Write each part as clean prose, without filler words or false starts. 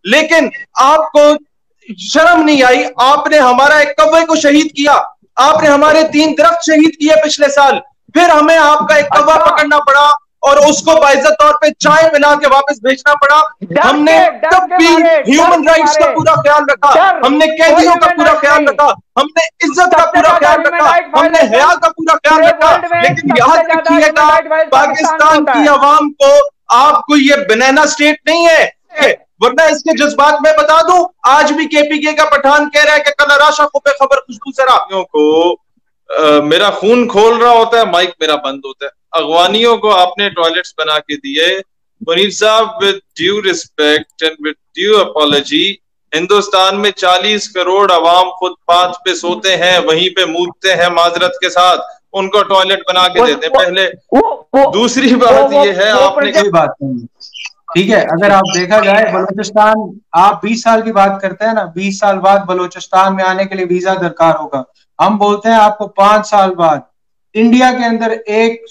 लेकिन आपको शर्म नहीं आई? आपने हमारा एक कौवे को शहीद किया, आपने हमारे 3 दरख्त शहीद किए पिछले साल, फिर हमें आपका एक कौवा पकड़ना पड़ा और उसको बाइज्जत तौर पे चाय मिला के वापस भेजना पड़ा। हमने तब भी ह्यूमन राइट्स का पूरा ख्याल रखा, हमने कैदियों का पूरा ख्याल रखा, हमने इज्जत का पूरा ख्याल रखा, हमने हया का पूरा ख्याल रखा। लेकिन याद रखिएगा, पाकिस्तान की आवाम को आपको ये बनाना स्टेट नहीं है, वरना इसके जज्बात में बता दूं, आज भी केपीके का पठान कह रहा है कि कल राशा खुबे खबर खुशबू सरा को मेरा खून खोल रहा होता है, माइक मेरा बंद होता है। अगवानियों को आपने टॉयलेट्स बना के दिए। मुनीर साहब, with due respect and with due apology, Hindustan में 40 करोड़ अवाम फुटपाथ पे सोते हैं, वहीं पे मूतते हैं माजरत के साथ, उनको टॉयलेट बना के देते हैं पहले। दूसरी बात ये है, आपने कोई बात नहीं, ठीक है, अगर आप देखा जाए बलूचिस्तान, आप 20 साल की बात करते हैं ना, 20 साल बाद बलूचिस्तान में आने के लिए वीजा दरकार होगा। हम बोलते हैं आपको 5 साल बाद इंडिया के अंदर एक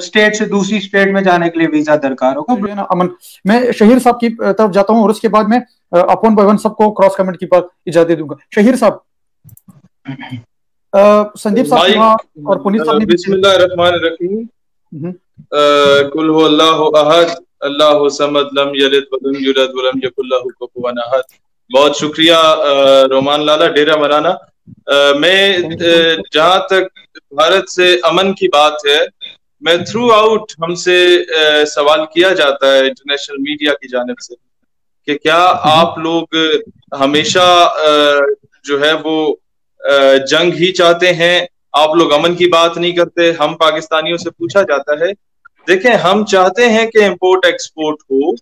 स्टेट से दूसरी स्टेट में जाने के लिए वीजा दरकार होगा। अमन, मैं शहीर साहब की तरफ जाता हूँ और उसके बाद में अपन भवन सबको क्रॉस कमेंट की पर इजाजत दे दूंगा। शहीर साहब, संदीप साहब और पुनीत साहब ने बिस्मिल्लाहिर्रहमानिर्रहीम, कुल हु अल्लाहु अहद अल्लाहु समद लम यलिद वलम यूलद वलम यकुल लहु कुफुवन अहद। बहुत शुक्रिया रोमान लाला, डेरा मराना। मैं जहां तक भारत से अमन की बात है, मैं थ्रू आउट हमसे सवाल किया जाता है इंटरनेशनल मीडिया की जानिब से कि क्या आप लोग हमेशा जो है वो जंग ही चाहते हैं, आप लोग अमन की बात नहीं करते? हम पाकिस्तानियों से पूछा जाता है। देखें, हम चाहते हैं कि इंपोर्ट एक्सपोर्ट हो,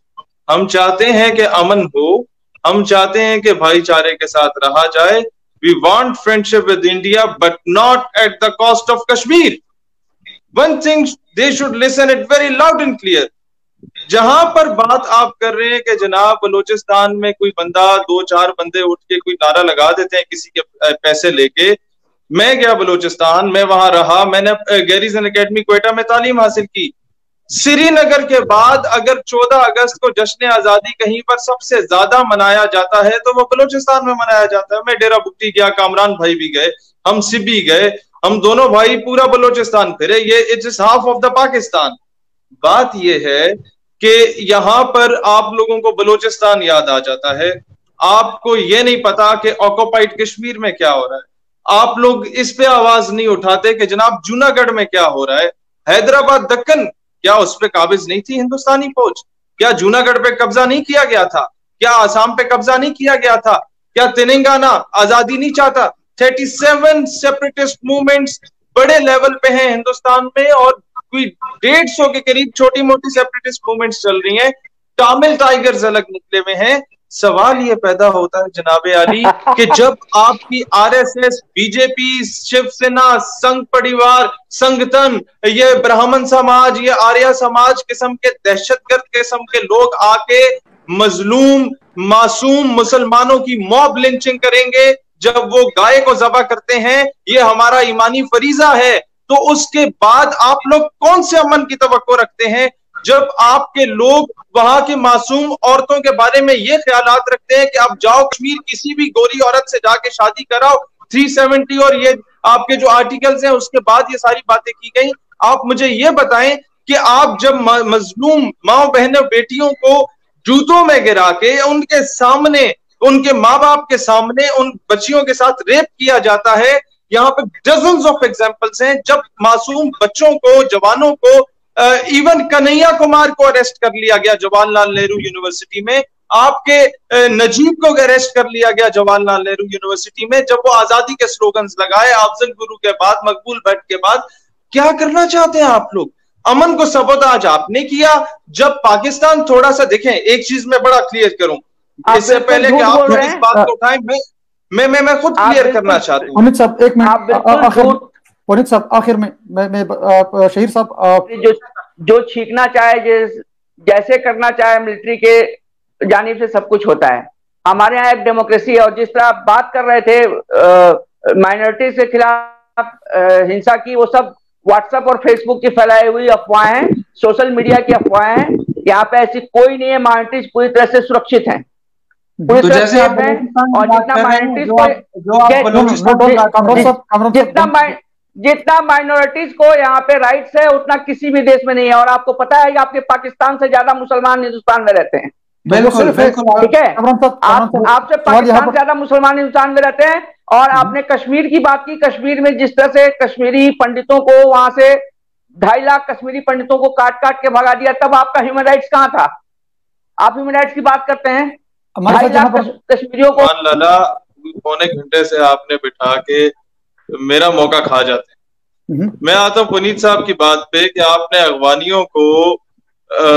हम चाहते हैं कि अमन हो, हम चाहते हैं कि भाईचारे के साथ रहा जाए। We want friendship with India but not at the cost of Kashmir. One thing they should listen it very loud and clear. जहां पर बात आप कर रहे हैं कि जनाब बलूचिस्तान में कोई बंदा, 2-4 बंदे उठ के कोई नारा लगा देते हैं किसी के पैसे लेके। मैं गया बलूचिस्तान, मैं वहां रहा, मैंने गैरिसन एकेडमी क्वेटा में तालीम हासिल की। श्रीनगर के बाद अगर 14 अगस्त को जश्न आजादी कहीं पर सबसे ज्यादा मनाया जाता है तो वो बलूचिस्तान में मनाया जाता है। मैं डेरा बुगटी गया, कामरान भाई भी गए, हम सिबी गए, हम दोनों भाई पूरा बलूचिस्तान फिरे। ये it is half of the Pakistan. बात ये है कि यहां पर आप लोगों को बलूचिस्तान याद आ जाता है, आपको ये नहीं पता कि ऑक्युपाइड कश्मीर में क्या हो रहा है। आप लोग इस पे आवाज नहीं उठाते कि जनाब जूनागढ़ में क्या हो रहा है। हैदराबाद दक्कन, क्या उस पर काबिज नहीं थी हिंदुस्तानी फौज? क्या जूनागढ़ पे कब्जा नहीं किया गया था? क्या आसाम पे कब्जा नहीं किया गया था? क्या तेलंगाना आजादी नहीं चाहता? 37 सेपरेटिस्ट मूवमेंट्स बड़े लेवल पे हैं हिंदुस्तान में और कोई 150 के करीब छोटी मोटी सेपरेटिस्ट मूवमेंट्स चल रही हैं। टामिल टाइगर्स अलग निकले हुए हैं। सवाल ये पैदा होता है जनाबे आली कि जब आपकी आरएसएस, बीजेपी, शिवसेना, संघ परिवार, संगठन, ये ब्राह्मण समाज, ये आर्य समाज किस्म के दहशतगर्द किस्म के लोग आके मजलूम मासूम मुसलमानों की मॉब लिंचिंग करेंगे, जब वो गाय को ज़बह करते हैं, ये हमारा ईमानी फरीजा है, तो उसके बाद आप लोग कौन से अमन की तवक्को रखते हैं जब आपके लोग वहां के मासूम औरतों के बारे में ये ख्यालात रखते हैं कि आप जाओ कश्मीर किसी भी गोरी औरत से जाके शादी कराओ, 370 और ये आपके जो आर्टिकल्स हैं उसके बाद ये सारी बातें की गई। आप मुझे ये बताएं कि आप जब मजलूम माओ बहनों बेटियों को जूतों में गिरा के उनके सामने, उनके माँ बाप के सामने उन बच्चियों के साथ रेप किया जाता है, यहाँ पे डजन्स ऑफ एग्जांपल्स हैं। जब मासूम बच्चों को, जवानों को, इवन कन्हैया कुमार को अरेस्ट कर लिया गया जवाहरलाल नेहरू यूनिवर्सिटी में, आपके नजीब को अरेस्ट कर लिया गया जवाहरलाल नेहरू यूनिवर्सिटी में, जब वो आजादी के स्लोगन्स लगाए अफजल गुरु के बाद, मकबूल भट्ट के बाद। क्या करना चाहते हैं आप लोग? अमन को सबोताज आपने किया। जब पाकिस्तान थोड़ा सा देखें, एक चीज मैं बड़ा क्लियर करूं इससे पहले कि आप लोग इस बात को उठाएं, मैं खुद क्लियर करना चाहता हूं। पुनीत साहब एक मिनट, पुनीत साहब आखिर में मैं शहीर साहब जो छींकना चाहे, जैसे करना चाहे, मिलिट्री के जानिब से सब कुछ होता है। हमारे यहाँ एक डेमोक्रेसी है और जिस तरह आप बात कर रहे थे माइनॉरिटी के खिलाफ हिंसा की, वो सब व्हाट्सएप और फेसबुक की फैलाई हुई अफवाहें हैं, सोशल मीडिया की अफवाहें हैं। यहाँ पे ऐसी कोई नहीं है, माइनॉरिटीज पूरी तरह से सुरक्षित हैं। तो जैसे आप और जितना माइनॉरिटीज को जितना माइनॉरिटीज को यहाँ पे राइट्स है उतना किसी भी देश में नहीं है। और आपको पता है कि आपके पाकिस्तान से ज्यादा मुसलमान हिंदुस्तान में रहते हैं। बिल्कुल बिल्कुल, ठीक है, आपसे पाकिस्तान से ज्यादा मुसलमान हिंदुस्तान में रहते हैं। और आपने कश्मीर की बात की, कश्मीर में जिस तरह से कश्मीरी पंडितों को वहां से 2.5 लाख कश्मीरी पंडितों को काट काट के भगा दिया, तब आपका ह्यूमन राइट्स कहाँ था? आप ह्यूमन राइट्स की बात करते हैं, 2.5 लाख कश्मीरियों को। लाला पौने घंटे से आपने बिठा के मेरा मौका खा जाते हैं। मैं आता हूँ पुनीत साहब की बात पे कि आपने अगवानियों को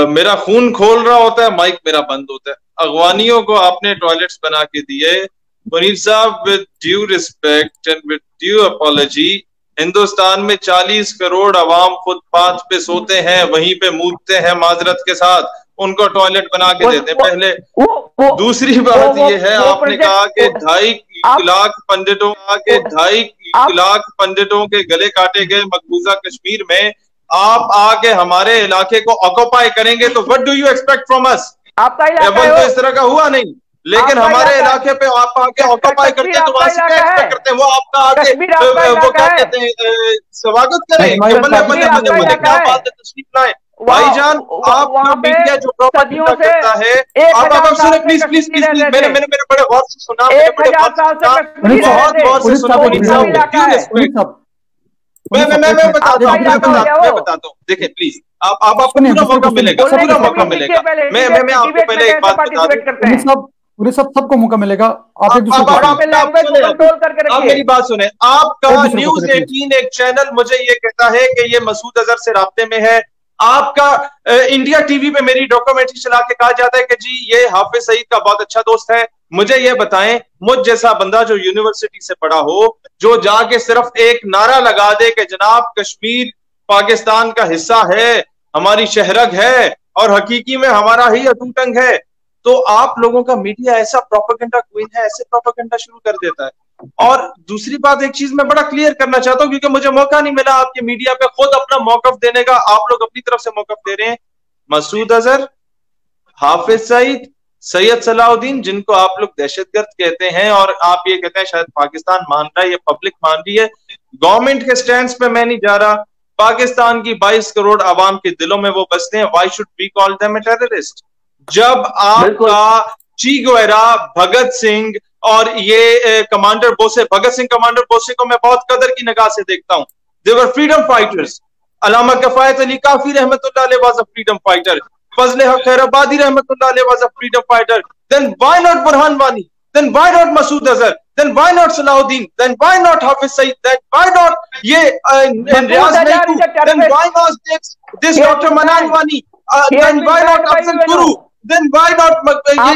मेरा खून खोल रहा होता है, माइक मेरा बंद होता है। अगवानियों को आपने टॉयलेट्स बना के दिए। पुनीत साहब, with due respect and with due apology, Hindustan में 40 करोड़ अवाम फुटपाथ पे सोते हैं, वहीं पे मूतते हैं माजरत के साथ, उनको टॉयलेट बना के देते हैं पहले। दूसरी बात ये है, आपने कहा कि 2.5 लाख पंडितों के 2.5 लाख पंडितों के गले काटे गए मकबूजा कश्मीर में। आप आके हमारे इलाके को ऑक्यूपाई करेंगे तो what do you expect from us? आपका इलाका तो इस तरह का हुआ नहीं, लेकिन हमारे इलाके पे आप आके ऑक्यूपाई करते हैं तो वहां से क्या एक्सपेक्ट करते हैं? वो आपका आके वो क्या कहते हैं, स्वागत करें, मुझे क्या बात है, तशरीफ लाए। भाईजान, आप मीडिया जो प्रोपेगेंडा करता है, आप सुने प्लीज प्लीज प्लीज प्लीज, मैंने बड़े गौर से सुना, बहुत गौर से सुना। मैं बताता हूँ, देखिए प्लीज, आपको पूरा मौका मिलेगा, पूरा मौका मिलेगा। मैं आपको पहले एक बात बता दूं, पूरे सबको मौका मिलेगा। आप मेरी बात सुने। आपका न्यूज़ 18 एक चैनल मुझे ये कहता है कि ये मसूद अजहर से राब्ते में है। आपका इंडिया टीवी पे मेरी डॉक्यूमेंट्री चला के कहा जाता है कि जी ये हाफिज सईद का बहुत अच्छा दोस्त है। मुझे ये बताएं, मुझ जैसा बंदा जो यूनिवर्सिटी से पढ़ा हो, जो जाके सिर्फ एक नारा लगा दे कि जनाब कश्मीर पाकिस्तान का हिस्सा है, हमारी शहरग है और हकीकी में हमारा ही अटूट अंग है, तो आप लोगों का मीडिया ऐसा प्रोपेगेंडा क्वीन है, ऐसे प्रोपेगेंडा शुरू कर देता है। और दूसरी बात, एक चीज मैं बड़ा क्लियर करना चाहता हूं, क्योंकि मुझे मौका नहीं मिला आपके मीडिया पे खुद अपना मौकफ देने का, आप लोग अपनी तरफ से मौकफ दे रहे हैं। मसूद अजहर, हाफिज सईद, सैयद सलाउद्दीन, जिनको आप लोग दहशतगर्द कहते हैं और आप ये कहते हैं शायद पाकिस्तान मान रहा है, ये पब्लिक मान रही है, गवर्नमेंट के स्टैंड पे मैं नहीं जा रहा, पाकिस्तान की 22 करोड़ आवाम के दिलों में वो बसते हैं। Why should we call them a terrorist? जब आपका ची गुवेरा, भगत सिंह और ये कमांडर बोसे, भगत सिंह कमांडर बोसे को मैं बहुत कदर की निगाह से देखता हूं, they were freedom fighters. Allama Kifayat Ali Kafi रहमतुल्लाह अलैह was a freedom fighter, Fazl Haq Khairabadi रहमतुल्लाह अलैह was a freedom fighter. Then why not Burhan Wani? Then why not Masood Azhar? Then why not Salauddin? Then why not Hafiz Saeed? Then why not ये Riyaz Naikoo? Then why not this doctor Mannan Wani? Then why not Afzal Guru? Then why not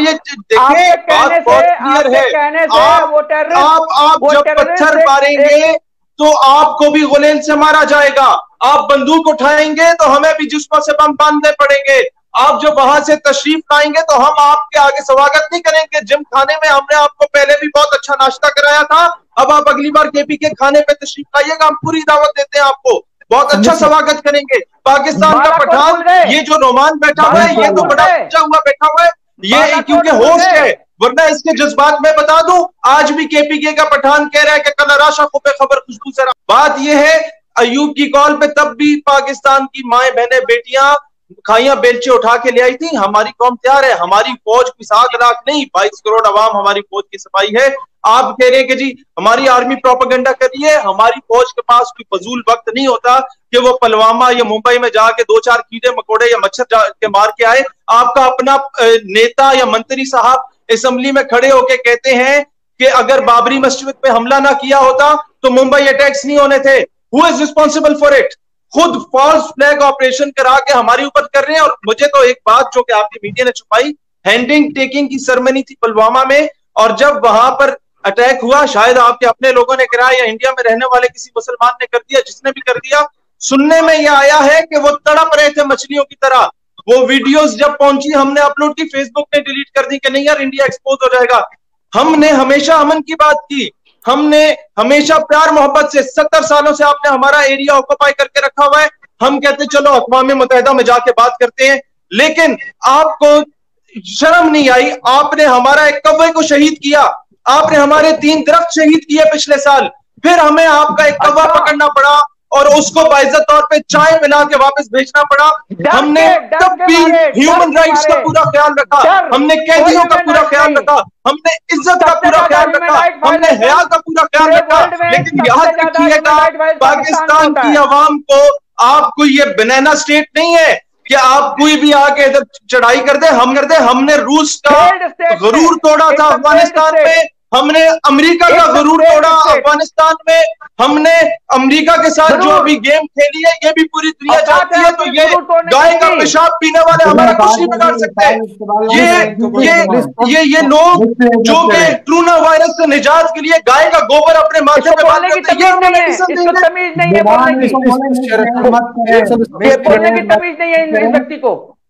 ये देखिए, बात बहुत clear है। आप जब पत्थर मारेंगे तो आपको भी गुलेल से मारा जाएगा, आप बंदूक उठाएंगे तो हमें भी जिस्मों से बम बांधने पड़ेंगे, आप जब वहां से तशरीफ लाएंगे तो हम आपके आगे स्वागत नहीं करेंगे। जिम खाने में हमने आपको पहले भी बहुत अच्छा नाश्ता कराया था, अब आप अगली बार केपी के खाने पे तशरीफ लाइएगा, हम पूरी दावत देते हैं आपको, बहुत अच्छा स्वागत करेंगे। पाकिस्तान का पठान, ये जो रोमान बैठा हुआ है, ये तो बड़ा अच्छा हुआ बैठा हुआ है, ये क्योंकि होस्ट है, वरना इसके जज्बात में बता दूं, आज भी केपीके का पठान कह रहा है कि कल राशा खुबे खबर खुशबू से। बात ये है, अयूब की कॉल पे तब भी पाकिस्तान की माएं बहनें बेटियां खाइयां बेलचे उठा के ले आई थी। हमारी कौम तैयार है, हमारी फौज की 7 लाख नहीं 22 करोड़ अवाम हमारी फौज की सिपाही है। आप कह रहे हैं कि जी हमारी आर्मी प्रोपेगेंडा कर रही है, हमारी फौज के पास कोई फजूल वक्त नहीं होता कि वो पुलवामा या मुंबई में जाके 2-4 कीड़े मकोड़े या मच्छर के मार के आए। आपका अपना नेता या मंत्री साहब असेंबली में खड़े होके कहते हैं कि अगर बाबरी मस्जिद पे हमला ना किया होता तो मुंबई अटैक्स नहीं होने थे। Who is responsible for it? खुद फॉल्स फ्लैग ऑपरेशन करा के हमारे ऊपर कर रहे हैं। और मुझे तो एक बात जो कि आपकी मीडिया ने छुपाई, हैंडिंग टेकिंग की सेरेमनी थी पुलवामा में, और जब वहां पर अटैक हुआ, शायद आपके अपने लोगों ने कराया या इंडिया में रहने वाले किसी मुसलमान ने कर दिया, जिसने भी कर दिया, सुनने में यह आया है कि वो तड़प रहे थे मछलियों की तरह। वो वीडियोस जब पहुंची हमने अपलोड की, फेसबुक ने डिलीट कर दी कि नहीं यार इंडिया एक्सपोज हो जाएगा। हमने हमेशा अमन की बात की, हमने हमेशा प्यार मोहब्बत से, 70 सालों से आपने हमारा एरिया ऑक्यूपाई करके रखा हुआ है, हम कहते चलो अक़वाम मुत्तहिदा में जाके बात करते हैं। लेकिन आपको शर्म नहीं आई? आपने हमारा एक कौवे को शहीद किया, आपने हमारे 3 दरख्त शहीद किए पिछले साल, फिर हमें आपका एक कौवा पकड़ना पड़ा और उसको बाइज्जत तौर पे चाय पिला के वापस भेजना पड़ा। हमने तब भी ह्यूमन राइट्स का पूरा ख्याल रखा, हमने कैदियों का पूरा ख्याल रखा, हमने इज्जत का पूरा ख्याल रखा, हमने हया का पूरा ख्याल रखा। लेकिन याद रखिएगा, पाकिस्तान की आवाम को आपको ये बनाना स्टेट नहीं है कि आप कोई भी आके इधर चढ़ाई कर दे, हमने रूस का गरूर तोड़ा था अफगानिस्तान में, हमने अमेरिका का गरूर तोड़ा अफगानिस्तान में, हमने अमेरिका के साथ जो अभी गेम खेली है ये भी पूरी दुनिया जानती है। तो ये गाय का पेशाब पीने वाले हमारा कुछ नहीं बिगाड़ सकते। ये लोग जो कि कोरोना वायरस से निजात के लिए गाय का गोबर अपने माथे पे बांध करते हैं,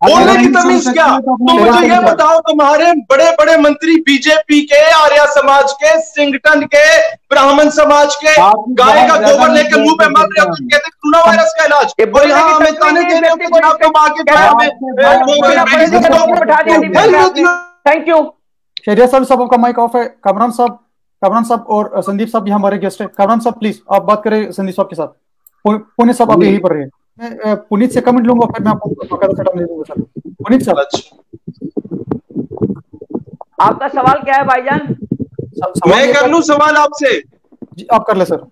बोलने की तमीज क्या? तो मुझे ये बताओ, तुम्हारे बड़े बड़े मंत्री बीजेपी के, आर्य समाज के, सिंगटन के, ब्राह्मण समाज के गाय का गोबर लेकर मुंह पे मर रहे हो, कहते कोरोना वायरस का इलाज, और यहाँ हमें ताने दे रहे हो कि जनाब तुम आके थैंक यू। शहरियार साहब आपका माइक ऑफ है। कामरान साहब और संदीप साहब भी हमारे गेस्ट है। कामरान साहब प्लीज आप बात करें संदीप साहब के साथ। पुनीत साहब आप यही पढ़ रहे हैं, मैं पुनीत से कमेंट लूंगा, फिर मैं आपको दे दूंगा सर। पुनीत साहब आपका सवाल क्या है भाईजान? मैं कर लूं सवाल आपसे? जी आप कर ले सर।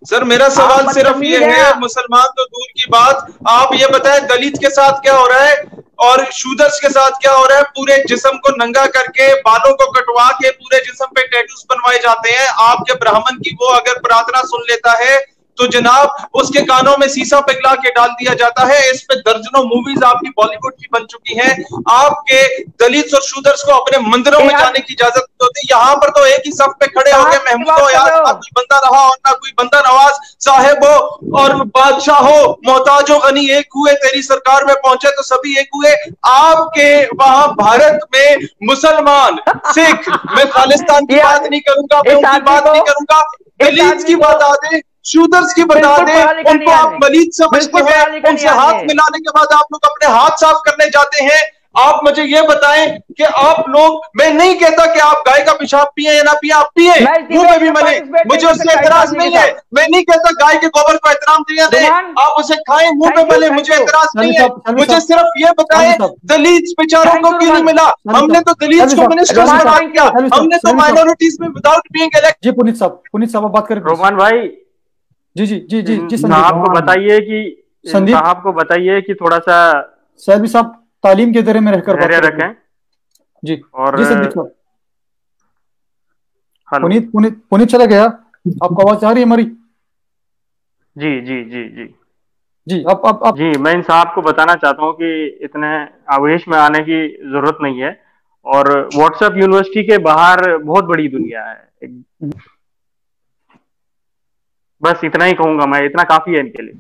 सर मेरा सवाल सिर्फ ये है, मुसलमान तो दूर की बात, आप ये बताएं दलित के साथ क्या हो रहा है और शूदर्स के साथ क्या हो रहा है? पूरे जिस्म को नंगा करके, बालों को कटवा के पूरे जिस्म पे टैटूज बनवाए जाते हैं। आपके ब्राह्मण की वो अगर प्रार्थना सुन लेता है तो जनाब उसके कानों में सीसा पिघला के डाल दिया जाता है। इस पे दर्जनों मूवीज आपकी बॉलीवुड की बन चुकी हैं। आपके दलित और शूदर्स को अपने मंदिरों में जाने की इजाजत होती। यहाँ पर तो एक ही सफ पे खड़े हो गए, महमूद हो यार, ना कोई बंदा रहा और ना कोई बंदा नवाज, साहेब हो और बादशाह हो, मोहताज हो गनी एक हुए, तेरी सरकार में पहुंचे तो सभी एक हुए। आपके वहां भारत में मुसलमान, सिख, मैं खालिस्तान की बात नहीं करूंगा, मैं उनकी बात नहीं करूंगा, दलित की बता दे, शूदर्स की बता दें, उनको आप मलीद समझते हैं, उनसे हाथ मिलाने के बाद आप लोग अपने हाथ साफ करने जाते हैं। आप मुझे ये बताएं कि आप लोग, मैं नहीं कहता कि आप गाय का पेशाब पिए या ना पिए, आप पिए, मुंह में भी मले, मुझे उससे एतराज नहीं है। मैं नहीं कहता गाय के गोबर को एहतराम दिया दें, आप उसे खाएं, मुंह में मले, मुझे एतराज नहीं है। मुझे सिर्फ ये बताएं दलित बेचारों को क्यों नहीं मिला? हमने तो दलित को मिनिस्टर से बात किया, हमने तो माइनॉरिटीज में विदाउट बीइंग इलेक्टेड। जी पुनीत साहब बात करें। रोमान भाई जी साहब को बताइए कि थोड़ा सा सैयद साहब तालीम के दायरे में रहकर बात रखें। जी और जी संदीप साहब। पुनीत चला गया, आपको आवाज आ रही है हमारी? जी अब जी मैं इन साहब को बताना चाहता हूँ कि इतने आवेश में आने की जरूरत नहीं है, और व्हाट्सएप यूनिवर्सिटी के बाहर बहुत बड़ी दुनिया है। बस इतना ही कहूंगा मैं, इतना काफी है इनके लिए।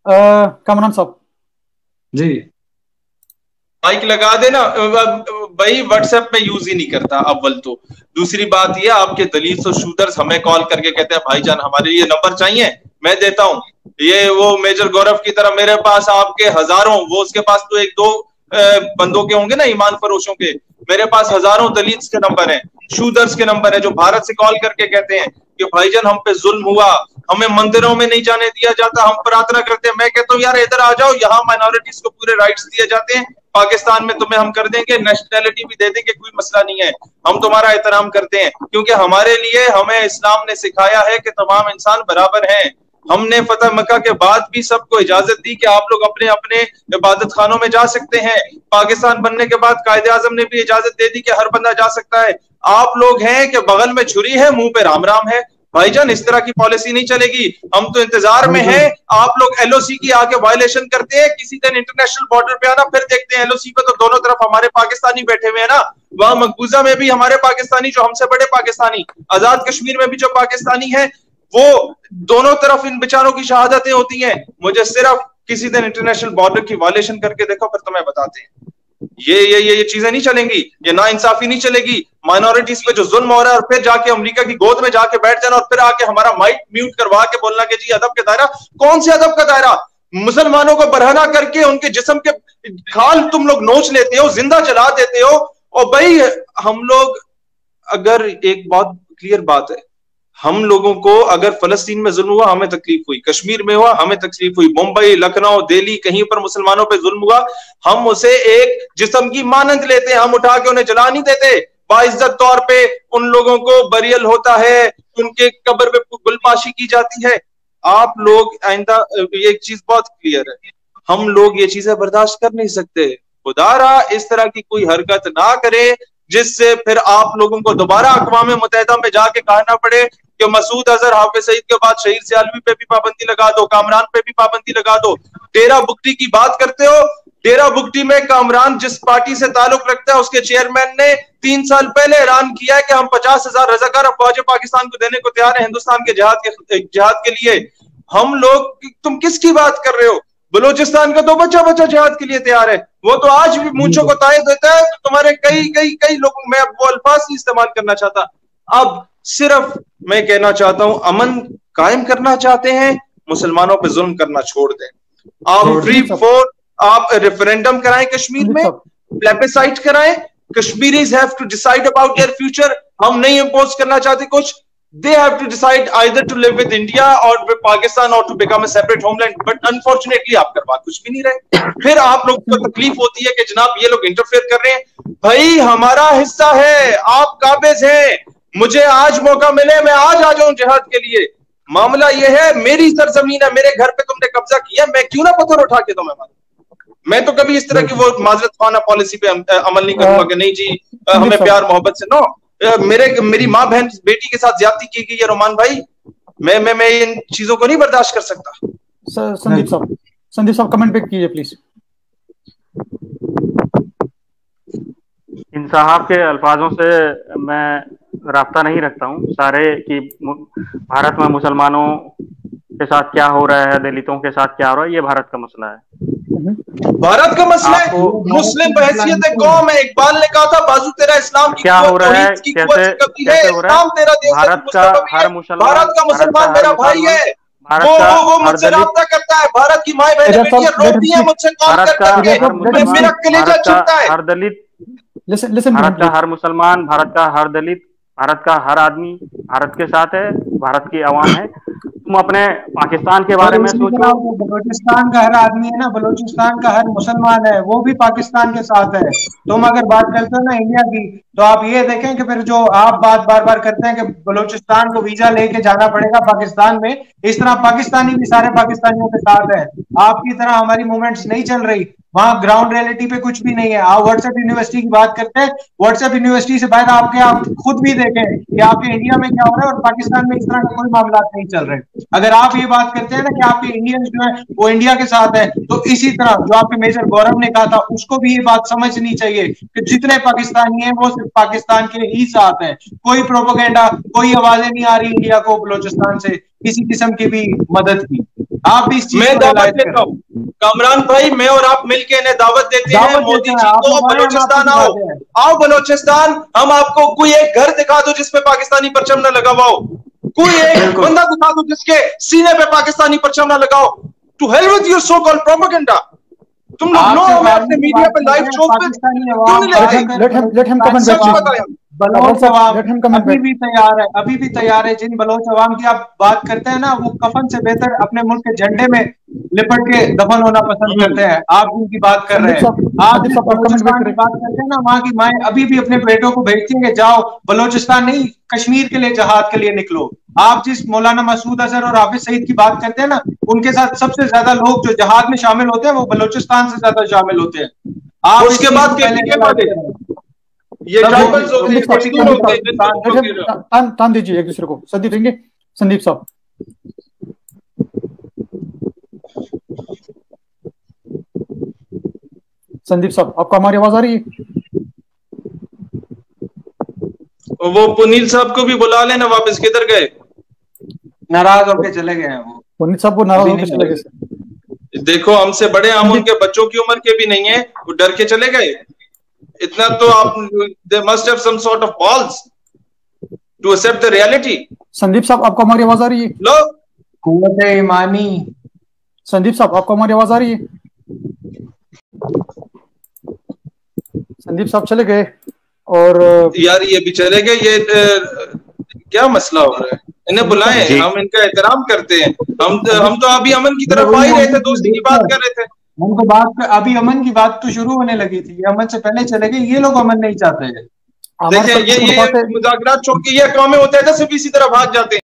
कामरान साहब जी माइक लगा देना भाई, व्हाट्सएप में यूज ही नहीं करता अव्वल तो। दूसरी बात ये, आपके दलित और शूदर्स हमें कॉल करके कहते हैं भाईजान हमारे लिए नंबर चाहिए, मैं देता हूँ। ये वो मेजर गौरव की तरह मेरे पास आपके हजारों, वो उसके पास तो 1-2 बंदों के होंगे ना ईमान फरोशों के, मेरे पास हजारों दलित के नंबर हैं, शूदर्स के नंबर है, जो भारत से कॉल करके कहते हैं कि भाईजान हम पे जुल्म हुआ, हमें मंदिरों में नहीं जाने दिया जाता, हम प्रार्थना करते हैं। मैं कहता हूँ यार इधर आ जाओ, यहाँ माइनॉरिटीज को पूरे राइट्स दिए जाते हैं, पाकिस्तान में तुम्हें हम कर देंगे, नेशनैलिटी भी दे देंगे, कोई मसला नहीं है, हम तुम्हारा एहतराम करते हैं, क्योंकि हमारे लिए, हमें इस्लाम ने सिखाया है कि तमाम इंसान बराबर हैं। हमने फतह मक्का के बाद भी सबको इजाजत दी कि आप लोग अपने अपने इबादत खानों में जा सकते हैं। पाकिस्तान बनने के बाद कायदे आजम ने भी इजाजत दे दी कि हर बंदा जा सकता है। आप लोग हैं कि बगल में छुरी है, मुंह पे राम राम है। भाईजान इस तरह की पॉलिसी नहीं चलेगी, हम तो इंतजार में हैं। आप लोग एलओसी की आके वायलेशन करते हैं, किसी दिन इंटरनेशनल बॉर्डर पे आना, फिर देखते हैं एलओसी पे तो दोनों तरफ हमारे पाकिस्तानी बैठे हुए हैं ना। वहां मकबूजा में भी हमारे पाकिस्तानी, जो हमसे बड़े पाकिस्तानी, आजाद कश्मीर में भी जो पाकिस्तानी है, वो दोनों तरफ इन बेचारों की शहादतें होती हैं। मुझे सिर्फ किसी दिन इंटरनेशनल बॉर्डर की वायलेशन करके देखो, फिर तुम्हें बताते हैं। ये चीजें नहीं चलेंगी, ये नाइंसाफी नहीं चलेगी। माइनॉरिटीज पे जो जुल्म हो रहा है, और फिर जाके अमेरिका की गोद में जाके बैठ जाना, और फिर आके हमारा माइक म्यूट करवा के बोलना कि जी अदब का दायरा, कौन से अदब का दायरा? मुसलमानों को बरहना करके उनके जिस्म के खाल तुम लोग नोच लेते हो, जिंदा जला देते हो। और भाई हम लोग, अगर एक बहुत क्लियर बात है, हम लोगों को अगर फलस्तीन में जुल्म हुआ हमें तकलीफ हुई, कश्मीर में हुआ हमें तकलीफ हुई, मुंबई, लखनऊ, दिल्ली, कहीं पर मुसलमानों पे जुल्म हुआ, हम उसे एक जिस्म की मानंद लेते हैं, हम उठा के उन्हें जला नहीं देते। बाइज्जत तौर पे उन लोगों को बरियल होता है, उनके कब्र पे गुलपाशी की जाती है। आप लोग आइंदा, एक चीज बहुत क्लियर है, हम लोग ये चीजें बर्दाश्त कर नहीं सकते। खुदारा इस तरह की कोई हरकत ना करे जिससे फिर आप लोगों को दोबारा अक़वाम मुत्तहिदा में जाके कहना पड़े कि मसूद अजहर, हाफिज सईद के बाद शहीद सियालवी पे भी पाबंदी लगा दो, कामरान पे भी पाबंदी लगा दो। डेरा बुगटी की बात करते हो, डेरा बुगटी में कामरान जिस पार्टी से ताल्लुक रखता है उसके चेयरमैन ने 3 साल पहले ऐलान किया है कि हम 50,000 रज़ाकार फौज पाकिस्तान को देने को तैयार है हिंदुस्तान के जिहाद के लिए। हम लोग, तुम किसकी बात कर रहे हो? बलूचिस्तान का तो बच्चा बच्चा जिहाद के लिए तैयार है, वो तो आज भी मूंछों को ताए देता है। तो तुम्हारे कई लोगों, मैं अब वो अल्फाज नहीं इस्तेमाल करना चाहता, अब सिर्फ मैं कहना चाहता हूं अमन कायम करना चाहते हैं, मुसलमानों पे जुल्म करना छोड़ दें। आप फ्री फॉर, आप रेफरेंडम कराएं कश्मीर में, प्लेबिसाइट कराएं, Kashmiris have to decide about their future. हम नहीं इंपोज करना चाहते कुछ, they have to decide either to live with India or with Pakistan or to become a separate homeland, but unfortunately आप करवा कुछ भी नहीं रहे। फिर आप लोगों को तकलीफ होती है कि जनाब ये लोग इंटरफेयर कर रहे हैं। भाई हमारा हिस्सा है, आप काबिज हैं, मुझे आज मौका मिले मैं आज आ जाऊं जिहाद के लिए। मामला ये है, मेरी सरजमीन है, मेरे घर पे तुमने कब्जा किया, मैं क्यों ना पत्थर उठा के तुम्हें मारूं। मैं तो कभी इस तरह की वो माजरत खाना पॉलिसी पे अमल नहीं करूंगा कि नहीं जी हमें प्यार मोहब्बत से, नो। मेरी माँ बहन बेटी के साथ ज्यादती की गई है रोमान भाई, मैं इन चीजों को नहीं बर्दाश्त कर सकता। संदीप साहब कमेंट बैक कीजिए प्लीज। इन साहब के अल्फाजों से मैं राब्ता नहीं रखता हूँ सारे कि भारत में मुसलमानों के साथ क्या हो रहा है, दलितों के साथ क्या हो रहा है, ये भारत का मसला है। भारत का मसला है, मुस्लिम बहैसियत कौम है। इकबाल ने कहा था बाजू तेरा इस्लाम की क्या हो रहा है, कैसे हो रहा है। भारत का मुसलमान मेरा भाई है, वो मुझसे राब्ता करता है, भारत की माए बहनें बेटियां रोती हैं मुझसे कॉल करके, मेरा कलेजा छूटता है। हर दलित, भारत का हर मुसलमान, भारत का हर दलित, भारत का हर आदमी भारत के साथ है, भारत की आवाम है। तुम अपने पाकिस्तान के बारे में सोचो, बलूचिस्तान का हर आदमी है ना, बलूचिस्तान का हर मुसलमान है, वो भी पाकिस्तान के साथ है। तुम अगर बात करते हो ना इंडिया की, तो आप ये देखें कि फिर जो आप बात बार बार करते हैं कि बलूचिस्तान को वीजा लेके जाना पड़ेगा पाकिस्तान में, इस तरह पाकिस्तानी भी सारे पाकिस्तानियों के साथ है। आपकी तरह हमारी मूवमेंट्स नहीं चल रही, वहां ग्राउंड रियलिटी पे कुछ भी नहीं है। आप व्हाट्सएप यूनिवर्सिटी की बात करते हैं, व्हाट्सएप यूनिवर्सिटी से बाहर आप खुद भी देखें कि आपके इंडिया में क्या हो रहा है और पाकिस्तान में इस तरह के कोई मामला नहीं चल रहे। अगर आप ये बात करते हैं ना कि आपके इंडियंस जो है वो इंडिया के साथ है, तो इसी तरह जो आपके मेजर गौरव ने कहा था उसको भी ये बात समझनी चाहिए कि जितने पाकिस्तानी हैं वो सिर्फ पाकिस्तान के ही साथ है। कोई प्रोपोगेंडा, कोई आवाजें नहीं आ रही इंडिया को बलूचिस्तान से किसी किस्म की भी मदद की। आप भी इस चीज मैं दावत देता हूँ कामरान भाई, मैं और आप मिलके इन्हें दावत देते हैं, मोदी जी को बलूचिस्तान आओ बलूचिस्तान, हम आपको कोई एक घर दिखा दो जिसपे पाकिस्तानी परचम न लगा हुआ हो, कोई एक बंदा दिखा दो जिसके सीने पे पाकिस्तानी परचम न लगाओ। To hell with your so called propaganda. तुम लोग नो, मैं अपने मीडिया पे लाइव शो पे क्यों नहीं लेते? Let him comment back. Baloch अवाम अभी भी तैयार है, अभी भी तैयार है। जिन बलोच अवाम की आप बात करते हैं ना, वो कफन से बेहतर अपने मुल्क के झंडे में लिपट के दफन होना पसंद करते हैं। आप उनकी बात कर रहे हैं, आप जिस बलोचिस्तान की बात करते हैं ना, वहां की माएं अभी भी अपने बेटों को भेजती हैं कि जाओ बलोचिस्तान नहीं कश्मीर के लिए जहाद के लिए निकलो। आप जिस मौलाना मसूद अजहर और हाफिज सईद की बात करते हैं ना, उनके साथ सबसे ज्यादा लोग जो जहाद में शामिल होते हैं वो बलूचिस्तान से ज्यादा शामिल होते हैं। आप उसके बाद ये तान दीजिए एक दूसरे को। संदीप देंगे, संदीप साहब। संदीप साहब आपको हमारी आवाज आ रही है? वो पुनील साहब को भी बुला लेना, वापस किधर गए? नाराज होकर चले गए हैं वो। पुनील साहब वो नाराज होकर चले गए। देखो हमसे बड़े, हम उनके बच्चों की उम्र के भी नहीं है, वो डर के चले गए। इतना तो आप, they must have some sort of balls to accept the reality। Sandeep साहब आपको हमारी आवाज आ रही है? लो कुव्वत ईमानी। संदीप साहब आपको हमारी आवाज आ रही है? संदीप साहब चले गए और यार ये भी चले गए, ये क्या मसला हो रहा है? इन्हें बुलाएं, हम इनका एहतराम करते हैं। हम तो अभी अमन की तरफ आ ही रहे थे, दोस्ती की बात कर रहे थे। हमको बात अभी अमन की बात तो शुरू होने लगी थी, अमन से पहले चले गए। ये लोग अमन नहीं चाहते हैं। देखिए ये मुज़ाकरात चौकी ये अक़वाम मुत्तहिदा से भी इसी तरह भाग जाते हैं।